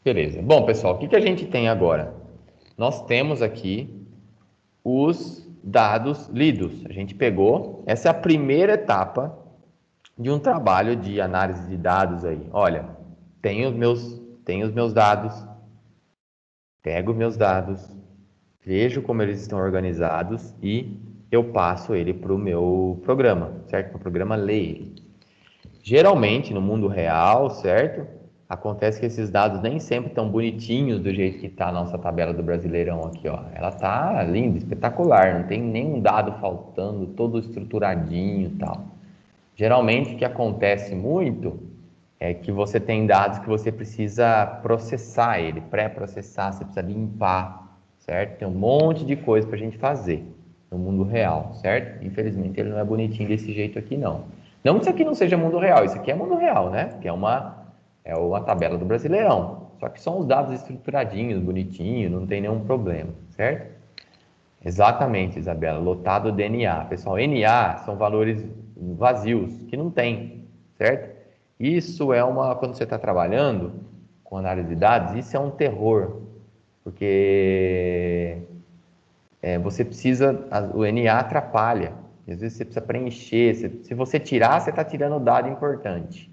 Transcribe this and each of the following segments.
Beleza. Bom, pessoal, o que a gente tem agora? Nós temos aqui os dados lidos. A gente pegou, essa é a primeira etapa de um trabalho de análise de dados aí. Olha, tenho os meus dados, pego meus dados, vejo como eles estão organizados e eu passo ele para o meu programa, certo? O programa lê ele. Geralmente, no mundo real, certo? Acontece que esses dados nem sempre estão bonitinhos do jeito que está a nossa tabela do Brasileirão aqui, ó. Ela tá linda, espetacular, não tem nenhum dado faltando, todo estruturadinho e tal. Geralmente, o que acontece muito é que você tem dados que você precisa processar ele, pré-processar, você precisa limpar, certo? Tem um monte de coisa para a gente fazer no mundo real, certo? Infelizmente, ele não é bonitinho desse jeito aqui, não. Não que isso aqui não seja mundo real, isso aqui é mundo real, né? Que é uma tabela do Brasileirão. Só que são os dados estruturadinhos, bonitinhos, não tem nenhum problema, certo? Exatamente, Isabela. Lotado DNA. Pessoal, NA são valores vazios, que não tem, certo? Isso é quando você está trabalhando com análise de dados, isso é um terror, porque você precisa, o NA atrapalha. Às vezes você precisa preencher. Se você tirar, você está tirando dado importante,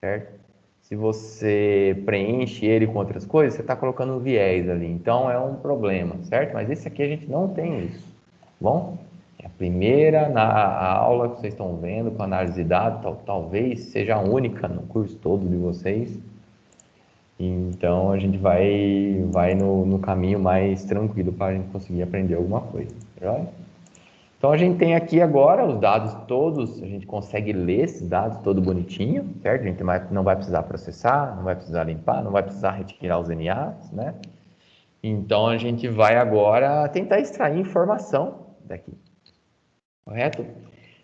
certo? Se você preenche ele com outras coisas, você está colocando um viés ali. Então é um problema, certo? Mas esse aqui a gente não tem isso. Bom, é a primeira a aula que vocês estão vendo com análise de dados, talvez seja a única no curso todo de vocês. Então a gente vai no caminho mais tranquilo para a gente conseguir aprender alguma coisa. Tá? Então a gente tem aqui agora os dados todos, a gente consegue ler esses dados todo bonitinho, certo? A gente não vai precisar processar, não vai precisar limpar, não vai precisar retirar os NAs, né? Então a gente vai agora tentar extrair informação daqui, correto?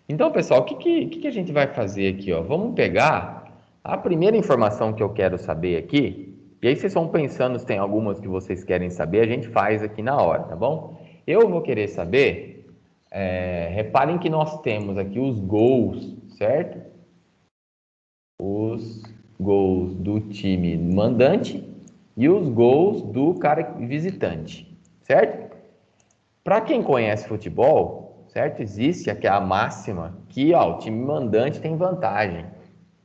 Então, pessoal, o que a gente vai fazer aqui, ó? Vamos pegar a primeira informação que eu quero saber aqui, e aí vocês vão pensando se tem algumas que vocês querem saber, a gente faz aqui na hora, tá bom? Eu vou querer saber, reparem que nós temos aqui os gols, certo? Os gols do time mandante e os gols do cara visitante, certo? Para quem conhece futebol, certo? Existe aqui a máxima que ó, o time mandante tem vantagem,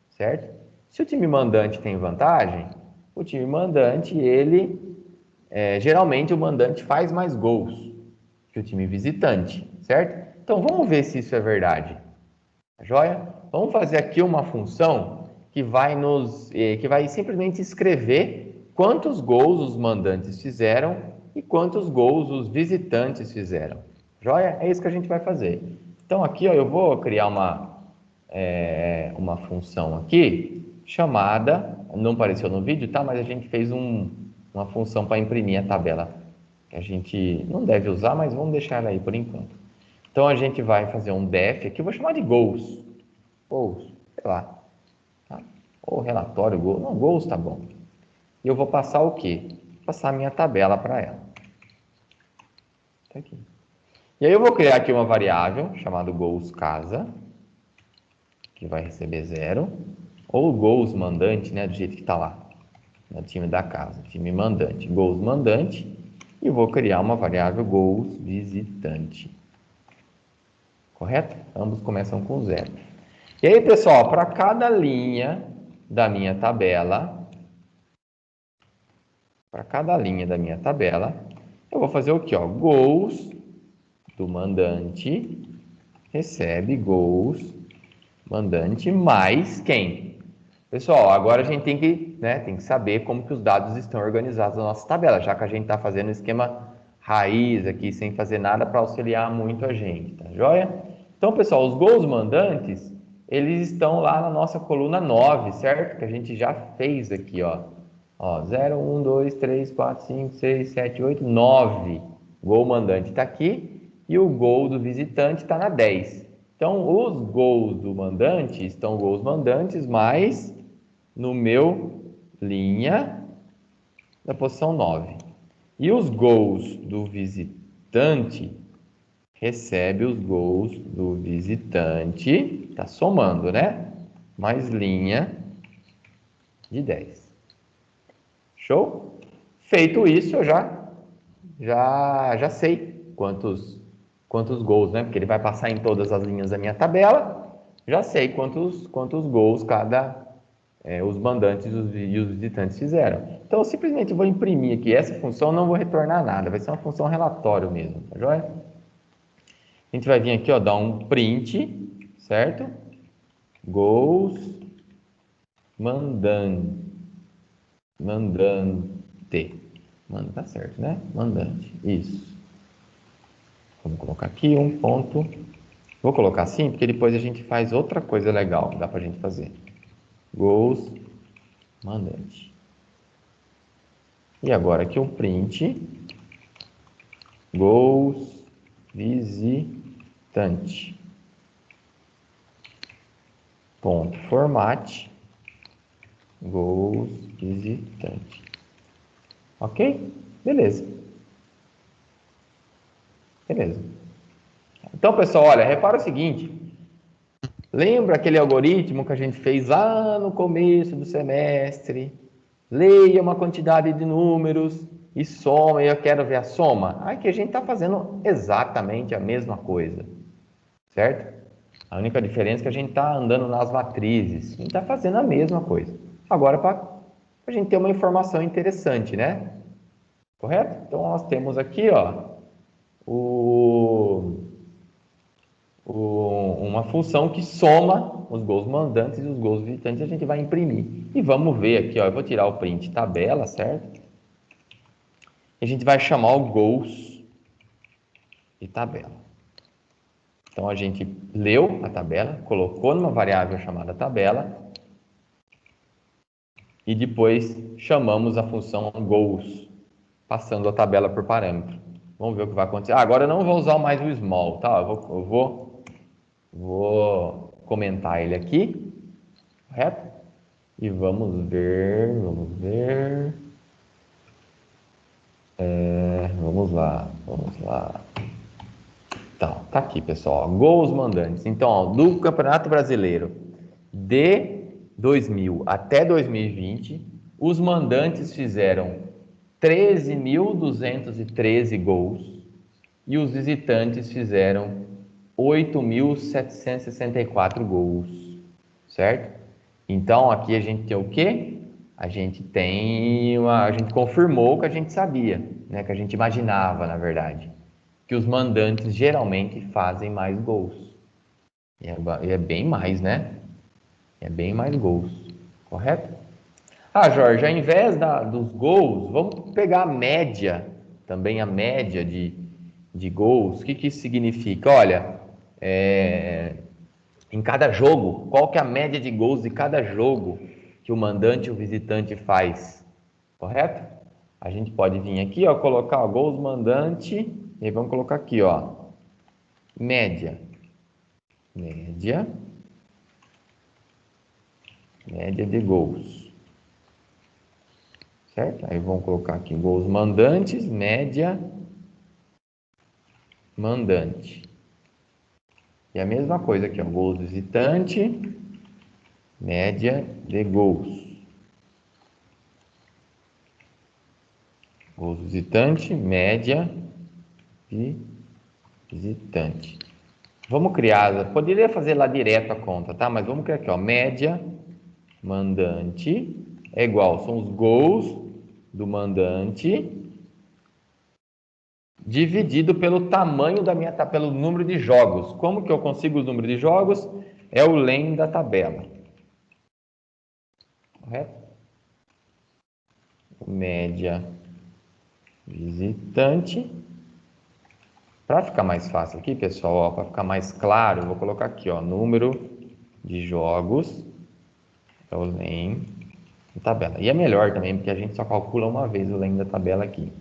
certo? Se o time mandante tem vantagem, o time mandante, geralmente o mandante faz mais gols que o time visitante, certo? Então vamos ver se isso é verdade, tá joia? Vamos fazer aqui uma função que vai simplesmente escrever quantos gols os mandantes fizeram e quantos gols os visitantes fizeram. Joia? É isso que a gente vai fazer. Então aqui ó, eu vou criar uma função aqui chamada, não apareceu no vídeo, tá? Mas a gente fez uma função para imprimir a tabela que a gente não deve usar, mas vamos deixar ela aí por enquanto. Então a gente vai fazer um def aqui, eu vou chamar de gols, sei lá, tá? Ou relatório, gols, não, gols tá bom. E eu vou passar o quê? Passar a minha tabela para ela. Tá aqui. E aí eu vou criar aqui uma variável chamada gols casa, que vai receber 0, ou gols mandante, né, do jeito que está lá, no time da casa, time mandante, gols mandante, e vou criar uma variável gols visitante. Correto? Ambos começam com 0. E aí, pessoal, para cada linha da minha tabela, eu vou fazer o quê? Ó? Gols do mandante recebe gols mandante mais quem? Pessoal, agora a gente tem que saber como que os dados estão organizados na nossa tabela, já que a gente está fazendo um esquema raiz aqui, sem fazer nada para auxiliar muito a gente, tá joia? Então, pessoal, os gols mandantes, eles estão lá na nossa coluna 9, certo? Que a gente já fez aqui, ó. Ó, 0, 1, 2, 3, 4, 5, 6, 7, 8, 9. O gol mandante está aqui e o gol do visitante está na 10. Então, os gols do mandante estão gols mandantes, mais no meu linha da posição 9. E os gols do visitante recebe os gols do visitante, tá somando, né? Mais linha de 10. Show? Feito isso, eu já sei quantos gols, né? Porque ele vai passar em todas as linhas da minha tabela. Já sei quantos gols os mandantes e os visitantes fizeram. Então, eu simplesmente vou imprimir aqui essa função, não vou retornar nada. Vai ser uma função relatório mesmo, tá joia? A gente vai vir aqui, ó, dar um print, certo? Gols mandante. Tá certo, né? Mandante. Isso. Vamos colocar aqui um ponto. Vou colocar assim, porque depois a gente faz outra coisa legal que dá pra gente fazer. Gols mandante. E agora aqui um print. Gols visitante. Ponto format. Gols visitante. Ok? Beleza. Então, pessoal, olha, repara o seguinte. Lembra aquele algoritmo que a gente fez lá no começo do semestre? Leia uma quantidade de números e soma, e eu quero ver a soma. Aqui a gente está fazendo exatamente a mesma coisa, certo? A única diferença é que a gente está andando nas matrizes, a gente está fazendo a mesma coisa. Agora, para a gente ter uma informação interessante, né? Correto? Então, nós temos aqui, ó, uma função que soma os gols mandantes e os gols visitantes, a gente vai imprimir. E vamos ver aqui, ó, eu vou tirar o print tabela, certo? E a gente vai chamar o gols de tabela. Então, a gente leu a tabela, colocou numa variável chamada tabela, e depois chamamos a função goals, passando a tabela por parâmetro. Vamos ver o que vai acontecer. Agora eu não vou usar mais o small, tá? Eu vou comentar ele aqui, correto? E vamos ver. Vamos lá. Então, tá aqui, pessoal. Gols mandantes. Então, ó, do Campeonato Brasileiro de 2000 até 2020, os mandantes fizeram 13.213 gols e os visitantes fizeram 8.764 gols, certo? Então, aqui a gente tem o quê? A gente confirmou o que a gente sabia, né? Que a gente imaginava, na verdade, que os mandantes geralmente fazem mais gols. E é bem mais, né? É bem mais gols, correto? Ah, Jorge, ao invés dos gols, vamos pegar a média, também a média de gols. O que isso significa? Olha, em cada jogo, qual que é a média de gols de cada jogo que o mandante e o visitante faz, correto? A gente pode vir aqui, ó, colocar ó, gols mandante, e aí vamos colocar aqui, ó, média de gols, certo? Aí vamos colocar aqui gols mandantes, média mandante. E a mesma coisa aqui, ó, gols visitante, média de gols. Gols visitante, média de visitante. Vamos criar, poderia fazer lá direto a conta, tá? Mas vamos criar aqui, ó, média mandante é igual, são os gols do mandante dividido pelo tamanho da minha tabela, pelo número de jogos. Como que eu consigo o número de jogos? É o len da tabela. Correto? Média visitante. Para ficar mais fácil aqui, pessoal, para ficar mais claro, eu vou colocar aqui, ó, número de jogos, é o len da tabela. E é melhor também, porque a gente só calcula uma vez o len da tabela aqui.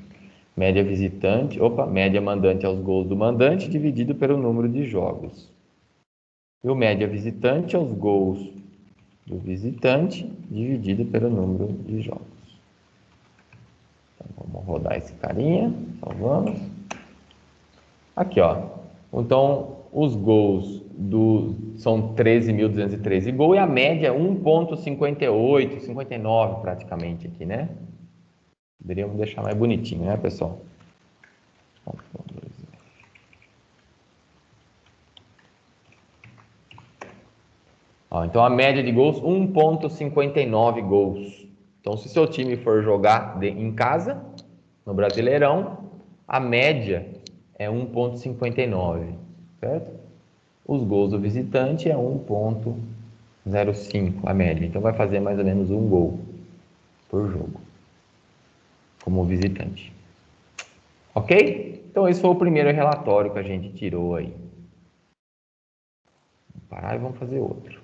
Média visitante, média mandante é os gols do mandante dividido pelo número de jogos. E o média visitante é os gols do visitante dividido pelo número de jogos. Então, vamos rodar esse carinha, salvamos. Aqui, ó. Então, os gols são 13.213 gols e a média é 1,58, 59 praticamente aqui, né? Poderíamos deixar mais bonitinho, né, pessoal? Ó, então a média de gols, 1,59 gols. Então, se seu time for jogar em casa, no Brasileirão, a média é 1,59, certo? Os gols do visitante é 1,05 a média. Então vai fazer mais ou menos um gol por jogo, como visitante. Ok? Então esse foi o primeiro relatório que a gente tirou aí. Vamos parar e vamos fazer outro.